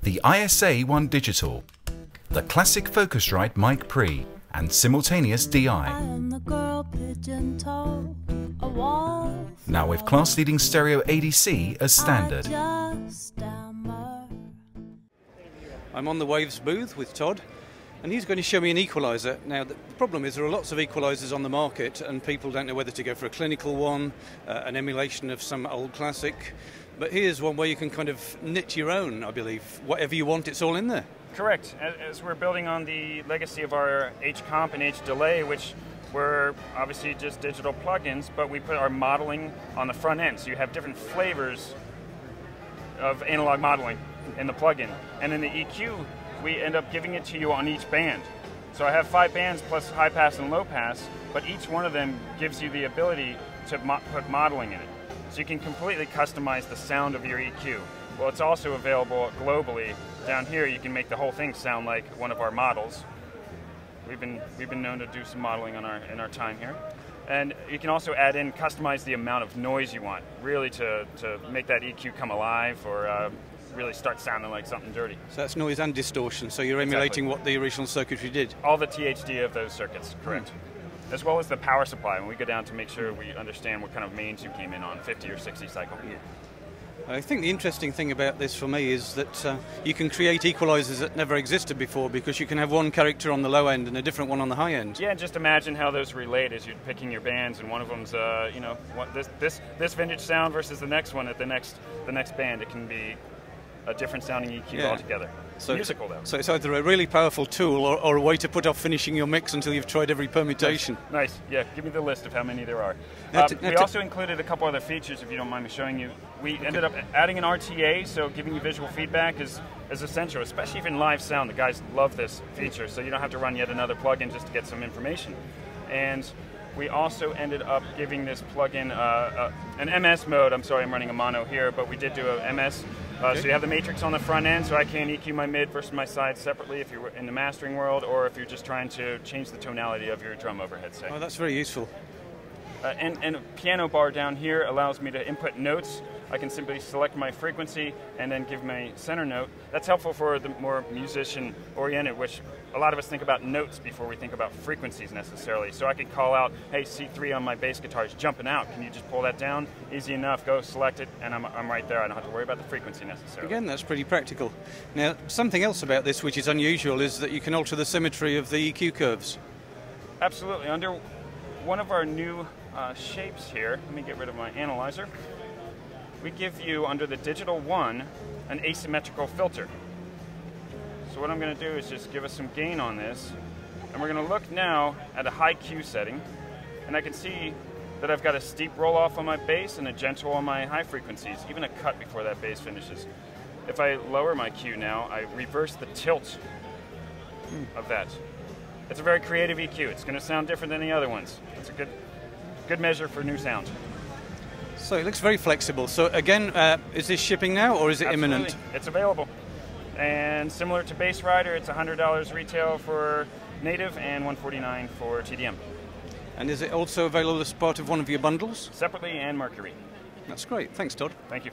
the ISA-1 Digital, the classic Focusrite mic pre, and simultaneous DI. Now with class-leading stereo ADC as standard. I'm on the Waves booth with Todd, and he's going to show me an equalizer. Now the problem is there are lots of equalizers on the market and people don't know whether to go for a clinical one, an emulation of some old classic, but here's one where you can kind of knit your own, I believe. Whatever you want, it's all in there. Correct. As we're building on the legacy of our H-comp and H-delay, which were obviously just digital plugins, but we put our modeling on the front end, so you have different flavors of analog modeling in the plugin. And in the EQ, we end up giving it to you on each band. So I have 5 bands plus high pass and low pass, but each one of them gives you the ability to put modeling in it. So you can completely customize the sound of your EQ. Well, it's also available globally. Down here, you can make the whole thing sound like one of our models. We've been known to do some modeling in our time here. And you can also add in, customize the amount of noise you want, really to make that EQ come alive or really start sounding like something dirty. So that's noise and distortion, so you're emulating what the original circuitry did? All the THD of those circuits, correct. As well as the power supply, when we go down to make sure we understand what kind of mains you came in on, 50 or 60 cycle. Yeah. I think the interesting thing about this for me is that you can create equalizers that never existed before, because you can have one character on the low end and a different one on the high end. Yeah, and just imagine how those relate as you're picking your bands, and one of them's this vintage sound versus the next one at the next band. It can be a different sounding EQ altogether. So musical though. So it's either a really powerful tool or a way to put off finishing your mix until you've tried every permutation. Nice. Yeah, give me the list of how many there are. We also included a couple other features, if you don't mind me showing you. We ended up adding an RTA, so giving you visual feedback is essential, especially if in live sound. The guys love this feature, so you don't have to run yet another plugin just to get some information. And we also ended up giving this plugin an MS mode. I'm sorry, I'm running a mono here, but we did do a MS. So you have the matrix on the front end, so I can EQ my mid versus my side separately if you're in the mastering world, or if you're just trying to change the tonality of your drum overhead, say. Oh, that's very useful. And a piano bar down here allows me to input notes. I can simply select my frequency and then give my center note. That's helpful for the more musician-oriented, which a lot of us think about notes before we think about frequencies necessarily. So I could call out, hey, C3 on my bass guitar is jumping out. Can you just pull that down? Easy enough. Go select it, and I'm right there. I don't have to worry about the frequency necessarily. Again, that's pretty practical. Now, something else about this which is unusual is that you can alter the symmetry of the EQ curves. Absolutely. Under one of our new shapes here, let me get rid of my analyzer. We give you, under the Digital 1, an asymmetrical filter. So what I'm going to do is just give us some gain on this, and we're going to look now at a high Q setting, and I can see that I've got a steep roll-off on my bass and a gentle on my high frequencies, even a cut before that bass finishes. If I lower my Q now, I reverse the tilt of that. It's a very creative EQ. It's going to sound different than the other ones. It's a good measure for new sound. So it looks very flexible. So again, is this shipping now, or is it imminent? It's available. And similar to Bass Rider, it's $100 retail for native and $149 for TDM. And is it also available as part of one of your bundles? Separately and Mercury. That's great. Thanks, Todd. Thank you.